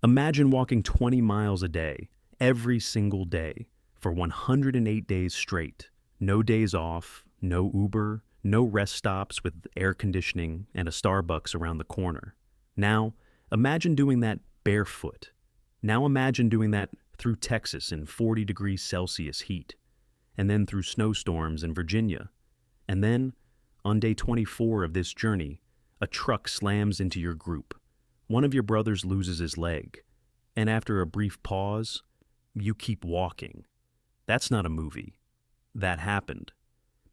Imagine walking 20 miles a day, every single day, for 108 days straight. No days off, no Uber, no rest stops with air conditioning and a Starbucks around the corner. Now, imagine doing that barefoot. Now imagine doing that through Texas in 40 degrees Celsius heat, and then through snowstorms in Virginia. And then, on day 24 of this journey, a truck slams into your group. One of your brothers loses his leg, and after a brief pause, you keep walking. That's not a movie. That happened.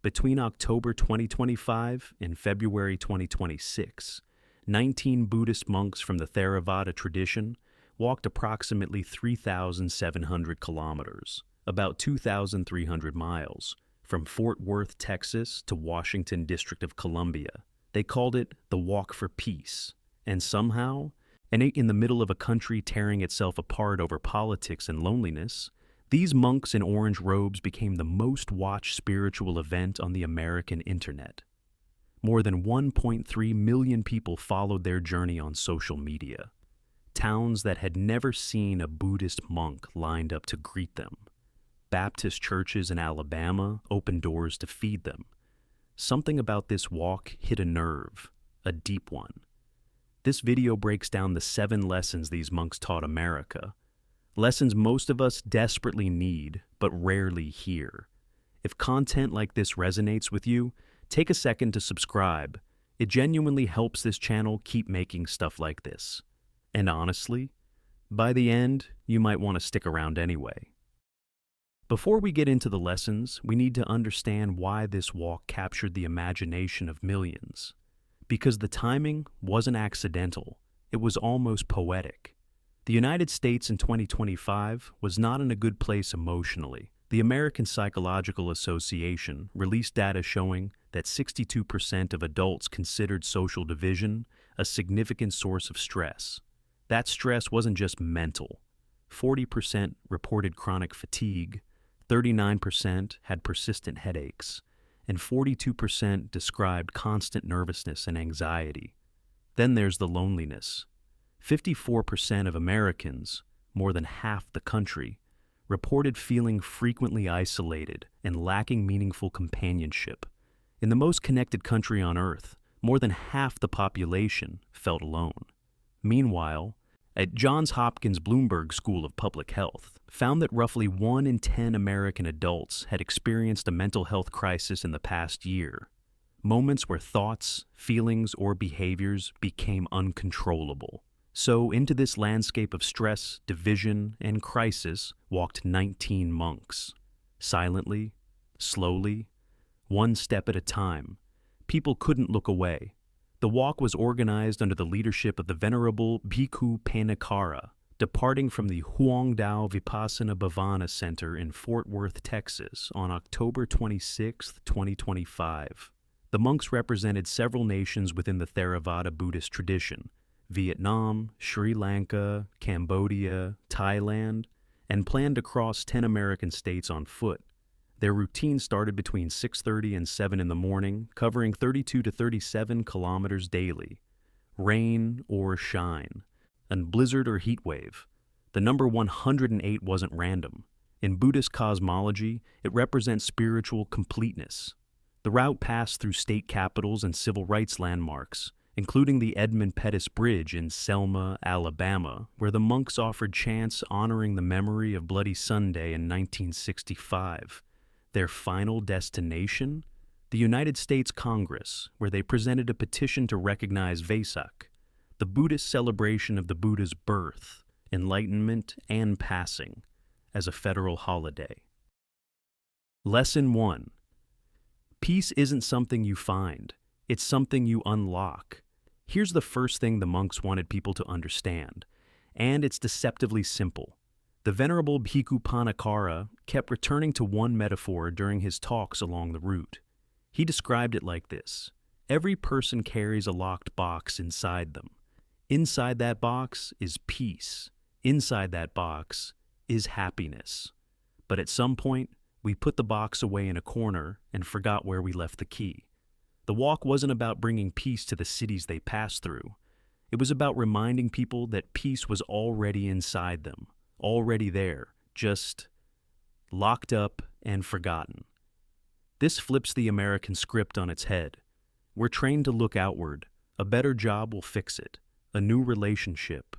Between October 2025 and February 2026, 19 Buddhist monks from the Theravada tradition walked approximately 3,700 kilometers, about 2,300 miles, from Fort Worth, Texas to Washington, District of Columbia. They called it the Walk for Peace. And somehow, and in the middle of a country tearing itself apart over politics and loneliness, these monks in orange robes became the most watched spiritual event on the American internet. More than 1.3 million people followed their journey on social media. Towns that had never seen a Buddhist monk lined up to greet them. Baptist churches in Alabama opened doors to feed them. Something about this walk hit a nerve, a deep one. This video breaks down the 7 lessons these monks taught America. Lessons most of us desperately need, but rarely hear. If content like this resonates with you, take a second to subscribe. It genuinely helps this channel keep making stuff like this. And honestly, by the end, you might want to stick around anyway. Before we get into the lessons, we need to understand why this walk captured the imagination of millions. Because the timing wasn't accidental, it was almost poetic. The United States in 2025 was not in a good place emotionally. The American Psychological Association released data showing that 62% of adults considered social division a significant source of stress. That stress wasn't just mental. 40% reported chronic fatigue, 39% had persistent headaches, and 42% described constant nervousness and anxiety. Then there's the loneliness. 54% of Americans, more than half the country, reported feeling frequently isolated and lacking meaningful companionship. In the most connected country on Earth, more than half the population felt alone. Meanwhile, at Johns Hopkins Bloomberg School of Public Health, found that roughly 1 in 10 American adults had experienced a mental health crisis in the past year. Moments where thoughts, feelings, or behaviors became uncontrollable. So into this landscape of stress, division, and crisis walked 19 monks. Silently, slowly, one step at a time. People couldn't look away. The walk was organized under the leadership of the Venerable Bhikkhu Panikara, departing from the Huangdao Vipassana Bhavana Center in Fort Worth, Texas, on October 26, 2025. The monks represented several nations within the Theravada Buddhist tradition: Vietnam, Sri Lanka, Cambodia, Thailand, and planned to cross 10 American states on foot. Their routine started between 6:30 and 7 in the morning, covering 32 to 37 kilometers daily. Rain or shine, and blizzard or heat wave. The number 108 wasn't random. In Buddhist cosmology, it represents spiritual completeness. The route passed through state capitals and civil rights landmarks, including the Edmund Pettus Bridge in Selma, Alabama, where the monks offered chants honoring the memory of Bloody Sunday in 1965. Their final destination? The United States Congress, where they presented a petition to recognize Vesak, the Buddhist celebration of the Buddha's birth, enlightenment, and passing, as a federal holiday. Lesson 1. Peace isn't something you find, it's something you unlock. Here's the first thing the monks wanted people to understand, and it's deceptively simple. The Venerable Bhikkhu Panikara kept returning to one metaphor during his talks along the route. He described it like this: every person carries a locked box inside them. Inside that box is peace. Inside that box is happiness. But at some point, we put the box away in a corner and forgot where we left the key. The walk wasn't about bringing peace to the cities they passed through. It was about reminding people that peace was already inside them, already there, just locked up and forgotten. This flips the American script on its head. We're trained to look outward. A better job will fix it. A new relationship.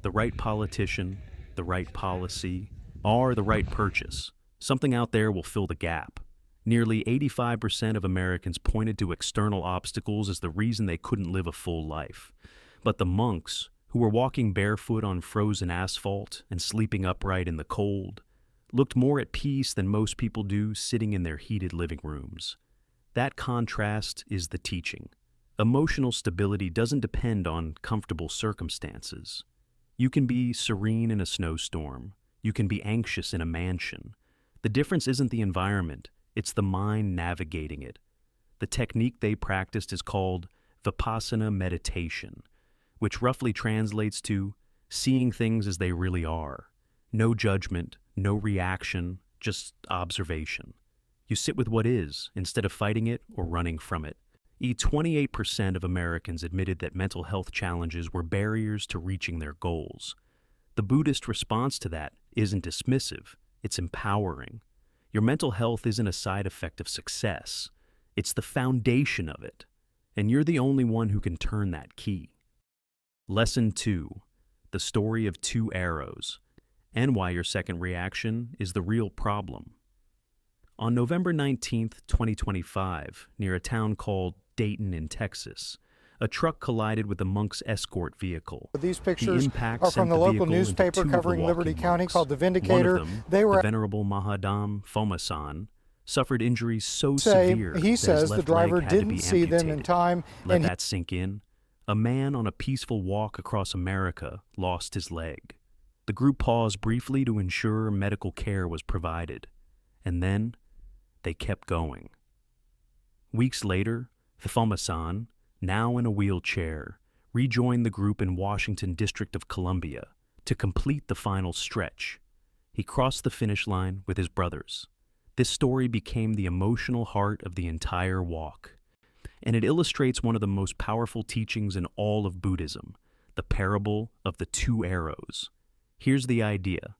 The right politician, the right policy, or the right purchase. Something out there will fill the gap. Nearly 85% of Americans pointed to external obstacles as the reason they couldn't live a full life. But the monks, who were walking barefoot on frozen asphalt and sleeping upright in the cold, looked more at peace than most people do sitting in their heated living rooms. That contrast is the teaching. Emotional stability doesn't depend on comfortable circumstances. You can be serene in a snowstorm. You can be anxious in a mansion. The difference isn't the environment, it's the mind navigating it. The technique they practiced is called Vipassana meditation, which roughly translates to seeing things as they really are. No judgment, no reaction, just observation. You sit with what is, instead of fighting it or running from it. 28% of Americans admitted that mental health challenges were barriers to reaching their goals. The Buddhist response to that isn't dismissive, it's empowering. Your mental health isn't a side effect of success, it's the foundation of it, and you're the only one who can turn that key. Lesson 2. The story of two arrows, and why your second reaction is the real problem. On November 19, 2025, near a town called Dayton in Texas, a truck collided with a monk's escort vehicle. These pictures are from the local newspaper covering Liberty County called The Vindicator. One of them, the Venerable Mahadam Fomasan, suffered injuries so severe he says that his the driver leg had to didn't be see them in amputated. time. Let that sink in. A man on a peaceful walk across America lost his leg. The group paused briefly to ensure medical care was provided, and then they kept going. Weeks later, the Fomasan, now in a wheelchair, rejoined the group in Washington District of Columbia to complete the final stretch. He crossed the finish line with his brothers. This story became the emotional heart of the entire walk, and it illustrates one of the most powerful teachings in all of Buddhism, the parable of the two arrows. Here's the idea.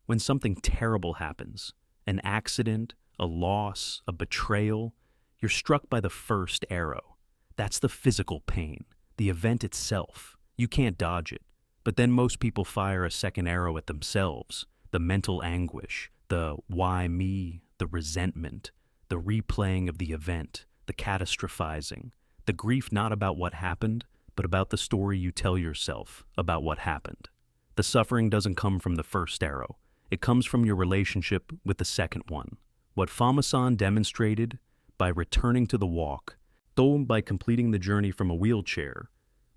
When something terrible happens, an accident, a loss, a betrayal, you're struck by the first arrow. That's the physical pain, the event itself. You can't dodge it. But then most people fire a second arrow at themselves, the mental anguish, the why me, the resentment, the replaying of the event, the catastrophizing, the grief not about what happened, but about the story you tell yourself about what happened. The suffering doesn't come from the first arrow. It comes from your relationship with the second one. What Fomasan demonstrated by returning to the walk, though by completing the journey from a wheelchair,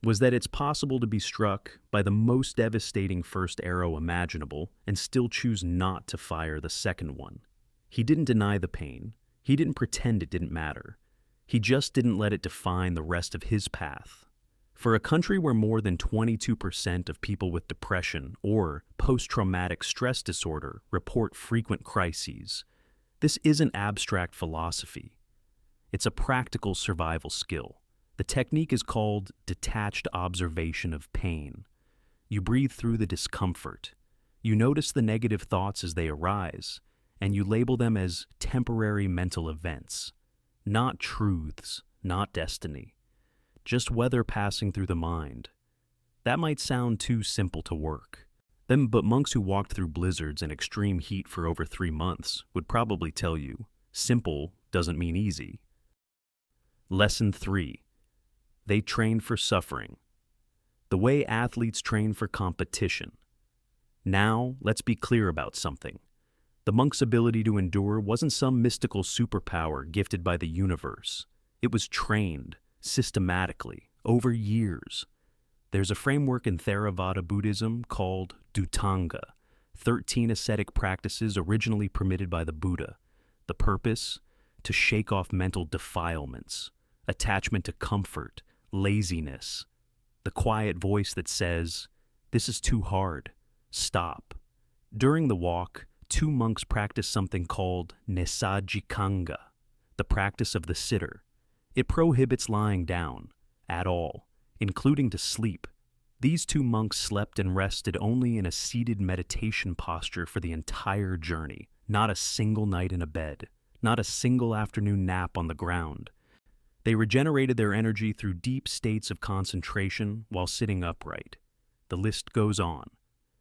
was that it's possible to be struck by the most devastating first arrow imaginable and still choose not to fire the second one. He didn't deny the pain. He didn't pretend it didn't matter. He just didn't let it define the rest of his path. For a country where more than 22% of people with depression or post-traumatic stress disorder report frequent crises, this isn't abstract philosophy. It's a practical survival skill. The technique is called detached observation of pain. You breathe through the discomfort. You notice the negative thoughts as they arise, and you label them as temporary mental events, not truths, not destiny, just weather passing through the mind. That might sound too simple to work. But monks who walked through blizzards and extreme heat for over 3 months would probably tell you, simple doesn't mean easy. Lesson 3. They trained for suffering. The way athletes train for competition. Now, let's be clear about something. The monk's ability to endure wasn't some mystical superpower gifted by the universe. It was trained, systematically, over years. There's a framework in Theravada Buddhism called Dhutanga, 13 ascetic practices originally permitted by the Buddha. The purpose? To shake off mental defilements, attachment to comfort, laziness, the quiet voice that says, "This is too hard, stop." During the walk, 2 monks practiced something called Nesajikanga, the practice of the sitter. It prohibits lying down, at all, including to sleep, These two monks slept and rested only in a seated meditation posture for the entire journey, not a single night in a bed, not a single afternoon nap on the ground. They regenerated their energy through deep states of concentration while sitting upright. The list goes on.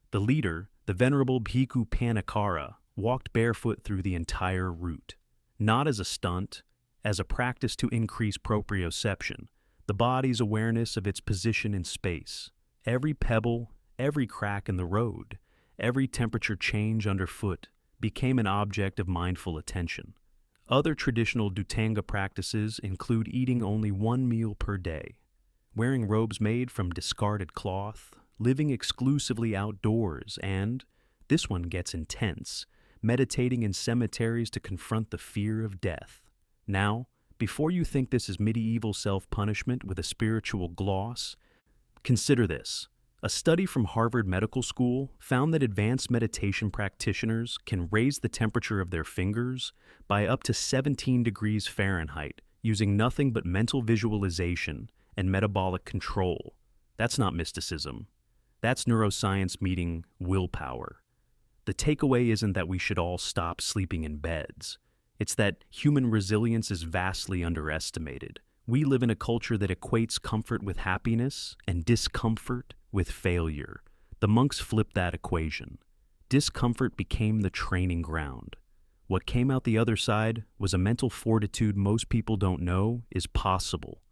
The leader, the Venerable Bhikkhu Panikkara, walked barefoot through the entire route, not as a stunt, as a practice to increase proprioception, the body's awareness of its position in space. Every pebble, every crack in the road, every temperature change underfoot became an object of mindful attention. Other traditional Dhutanga practices include eating only one meal per day, wearing robes made from discarded cloth, living exclusively outdoors, and, this one gets intense, meditating in cemeteries to confront the fear of death. Now, before you think this is medieval self-punishment with a spiritual gloss, consider this. A study from Harvard Medical School found that advanced meditation practitioners can raise the temperature of their fingers by up to 17 degrees Fahrenheit using nothing but mental visualization and metabolic control. That's not mysticism. That's neuroscience meeting willpower. The takeaway isn't that we should all stop sleeping in beds. It's that human resilience is vastly underestimated. We live in a culture that equates comfort with happiness and discomfort with failure. The monks flipped that equation. Discomfort became the training ground. What came out the other side was a mental fortitude most people don't know is possible.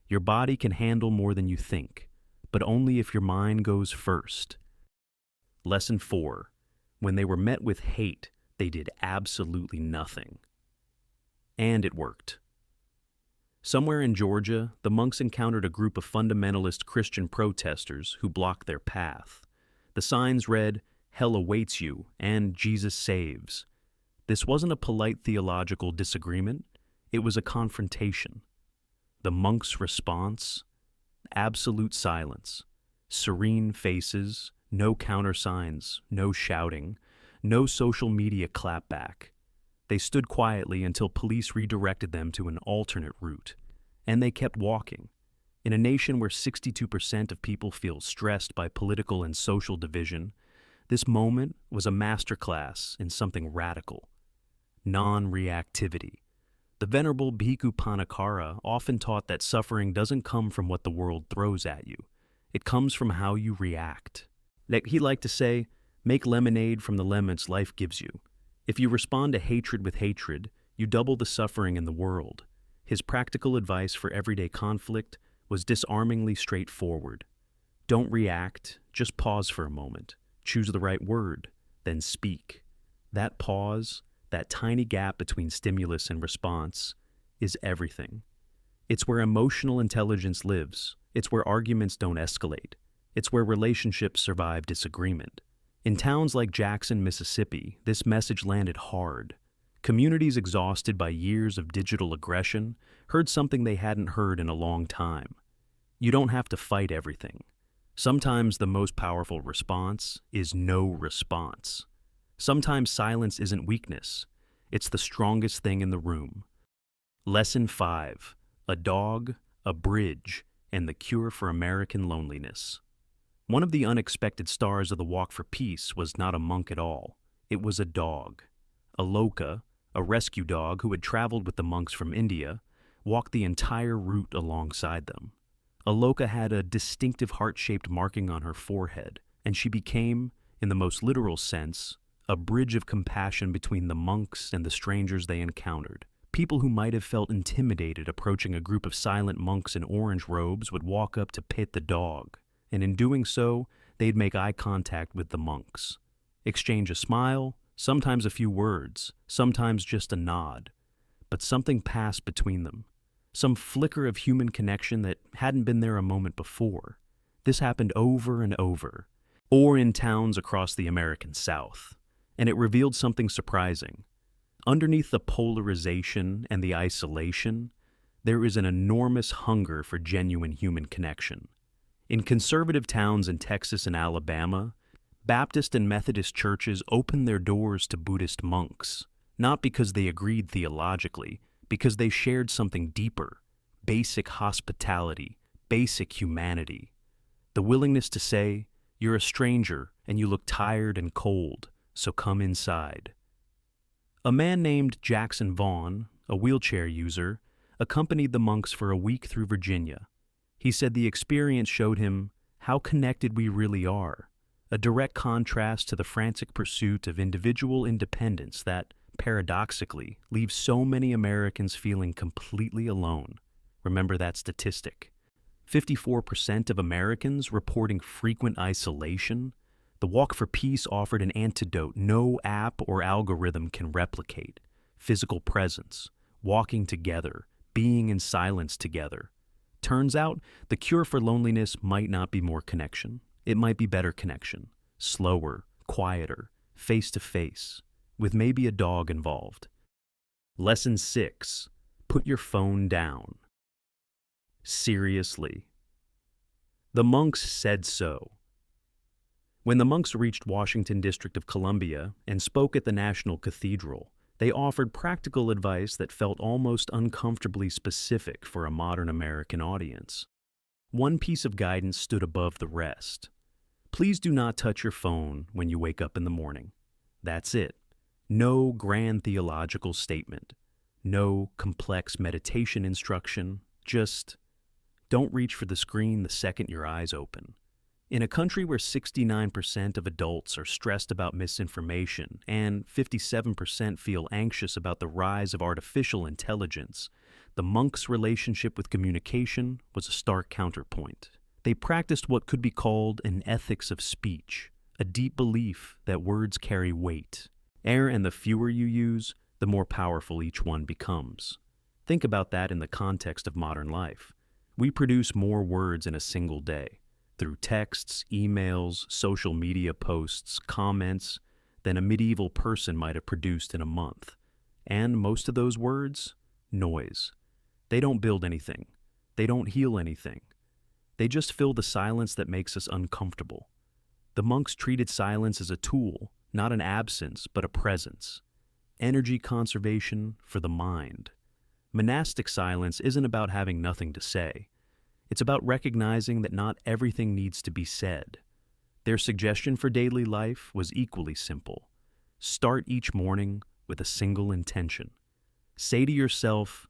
Your body can handle more than you think, but only if your mind goes first. Lesson 4. When they were met with hate, they did absolutely nothing. And it worked. Somewhere in Georgia, the monks encountered a group of fundamentalist Christian protesters who blocked their path. The signs read, "Hell awaits you," and "Jesus saves." This wasn't a polite theological disagreement, it was a confrontation. The monks' response? Absolute silence. Serene faces, no countersigns, no shouting, no social media clapback. They stood quietly until police redirected them to an alternate route, and they kept walking. In a nation where 62% of people feel stressed by political and social division, this moment was a masterclass in something radical. Non-reactivity. The Venerable Bhikkhu Panikkara often taught that suffering doesn't come from what the world throws at you. It comes from how you react. Like he liked to say, make lemonade from the lemons life gives you. If you respond to hatred with hatred, you double the suffering in the world. His practical advice for everyday conflict was disarmingly straightforward. Don't react, just pause for a moment. Choose the right word, then speak. That pause, that tiny gap between stimulus and response, is everything. It's where emotional intelligence lives. It's where arguments don't escalate. It's where relationships survive disagreement. In towns like Jackson, Mississippi, this message landed hard. Communities exhausted by years of digital aggression heard something they hadn't heard in a long time. You don't have to fight everything. Sometimes the most powerful response is no response. Sometimes silence isn't weakness. It's the strongest thing in the room. Lesson 5. A dog, a bridge, and the cure for American loneliness. One of the unexpected stars of the Walk for Peace was not a monk at all. It was a dog. Aloka, a rescue dog who had traveled with the monks from India, walked the entire route alongside them. Aloka had a distinctive heart-shaped marking on her forehead, and she became, in the most literal sense, a bridge of compassion between the monks and the strangers they encountered. People who might have felt intimidated approaching a group of silent monks in orange robes would walk up to pet the dog, and in doing so, they'd make eye contact with the monks, exchange a smile, sometimes a few words, sometimes just a nod. But something passed between them, some flicker of human connection that hadn't been there a moment before. This happened over and over, or in towns across the American South, and it revealed something surprising. Underneath the polarization and the isolation, there is an enormous hunger for genuine human connection. In conservative towns in Texas and Alabama, Baptist and Methodist churches opened their doors to Buddhist monks, not because they agreed theologically, because they shared something deeper, basic hospitality, basic humanity. The willingness to say, "You're a stranger and you look tired and cold, so come inside." A man named Jackson Vaughn, a wheelchair user, accompanied the monks for a week through Virginia. He said the experience showed him how connected we really are, a direct contrast to the frantic pursuit of individual independence that, paradoxically, leaves so many Americans feeling completely alone. Remember that statistic. 54% of Americans reporting frequent isolation. The Walk for Peace offered an antidote no app or algorithm can replicate: physical presence, walking together, being in silence together. Turns out, the cure for loneliness might not be more connection. It might be better connection, slower, quieter, face-to-face, with maybe a dog involved. Lesson 6. Put your phone down. Seriously. The monks said so. When the monks reached Washington, District of Columbia, and spoke at the National Cathedral, they offered practical advice that felt almost uncomfortably specific for a modern American audience. One piece of guidance stood above the rest. Please do not touch your phone when you wake up in the morning. That's it. No grand theological statement. No complex meditation instruction. Just don't reach for the screen the second your eyes open. In a country where 69% of adults are stressed about misinformation and 57% feel anxious about the rise of artificial intelligence, the monks' relationship with communication was a stark counterpoint. They practiced what could be called an ethics of speech, a deep belief that words carry weight. And the fewer you use, the more powerful each one becomes. Think about that in the context of modern life. We produce more words in a single day, through texts, emails, social media posts, comments, than a medieval person might have produced in a month. And most of those words? Noise. They don't build anything. They don't heal anything. They just fill the silence that makes us uncomfortable. The monks treated silence as a tool, not an absence, but a presence. Energy conservation for the mind. Monastic silence isn't about having nothing to say. It's about recognizing that not everything needs to be said. Their suggestion for daily life was equally simple. Start each morning with a single intention. Say to yourself,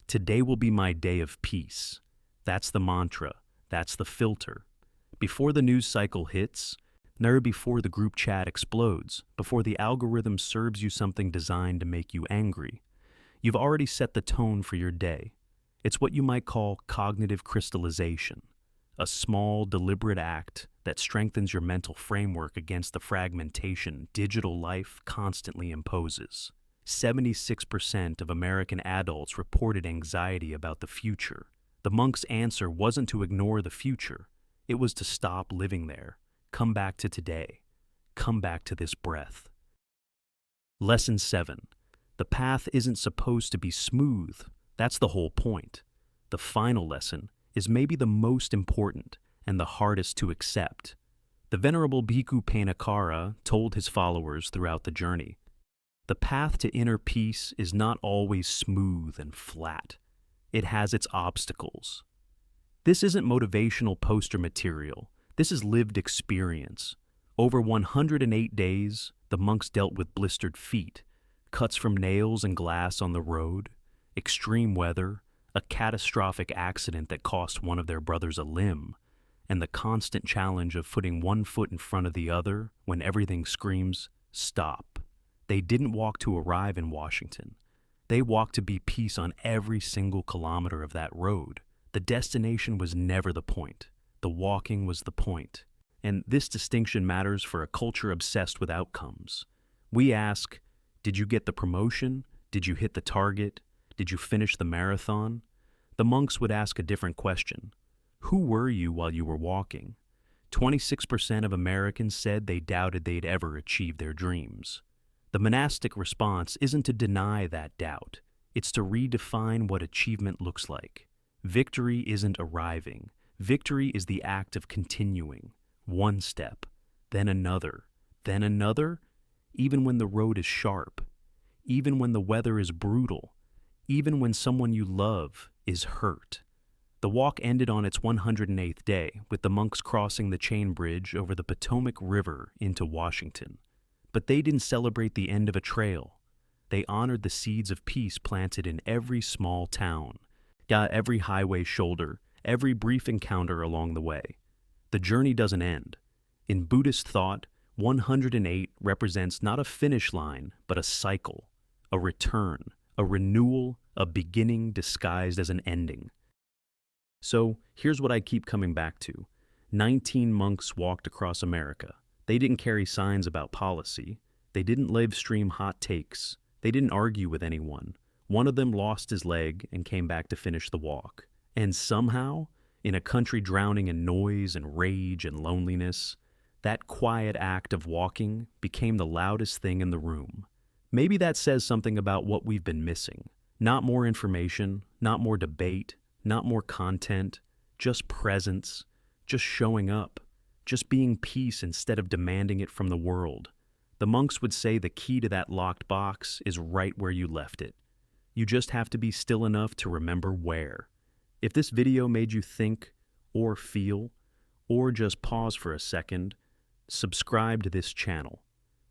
"Today will be my day of peace." That's the mantra. That's the filter. Before the news cycle hits, nor before the group chat explodes, before the algorithm serves you something designed to make you angry, you've already set the tone for your day. It's what you might call cognitive crystallization, a small, deliberate act that strengthens your mental framework against the fragmentation digital life constantly imposes. 76% of American adults reported anxiety about the future. The monks' answer wasn't to ignore the future. It was to stop living there. Come back to today. Come back to this breath. Lesson 7. The path isn't supposed to be smooth. That's the whole point. The final lesson is maybe the most important and the hardest to accept. The Venerable Bhikkhu Panikkara told his followers throughout the journey, the path to inner peace is not always smooth and flat. It has its obstacles. This isn't motivational poster material. This is lived experience. Over 108 days, the monks dealt with blistered feet, cuts from nails and glass on the road, extreme weather, a catastrophic accident that cost one of their brothers a limb, and the constant challenge of putting one foot in front of the other when everything screams, "Stop." They didn't walk to arrive in Washington. They walked to be peace on every single kilometer of that road. The destination was never the point. The walking was the point. And this distinction matters for a culture obsessed with outcomes. We ask, did you get the promotion? Did you hit the target? Did you finish the marathon? The monks would ask a different question. Who were you while you were walking? 26% of Americans said they doubted they'd ever achieve their dreams. The monastic response isn't to deny that doubt. It's to redefine what achievement looks like. Victory isn't arriving. Victory is the act of continuing. One step, then another, even when the road is sharp, even when the weather is brutal, even when someone you love is hurt. The walk ended on its 108th day, with the monks crossing the chain bridge over the Potomac River into Washington. But they didn't celebrate the end of a trail. They honored the seeds of peace planted in every small town, every highway shoulder, every brief encounter along the way. The journey doesn't end. In Buddhist thought, 108 represents not a finish line, but a cycle, a return, a renewal, a beginning disguised as an ending. So here's what I keep coming back to. 19 monks walked across America. They didn't carry signs about policy. They didn't live stream hot takes. They didn't argue with anyone. One of them lost his leg and came back to finish the walk. And somehow, in a country drowning in noise and rage and loneliness, that quiet act of walking became the loudest thing in the room. Maybe that says something about what we've been missing. Not more information, not more debate, not more content, just presence, just showing up, just being peace instead of demanding it from the world. The monks would say the key to that locked box is right where you left it. You just have to be still enough to remember where. If this video made you think or feel, or just pause for a second, subscribe to this channel.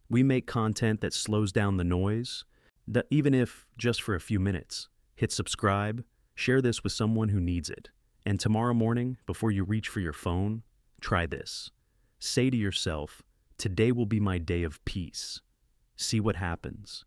We make content that slows down the noise, that even if just for a few minutes. Hit subscribe, share this with someone who needs it. And tomorrow morning, before you reach for your phone, try this. Say to yourself, today will be my day of peace. See what happens.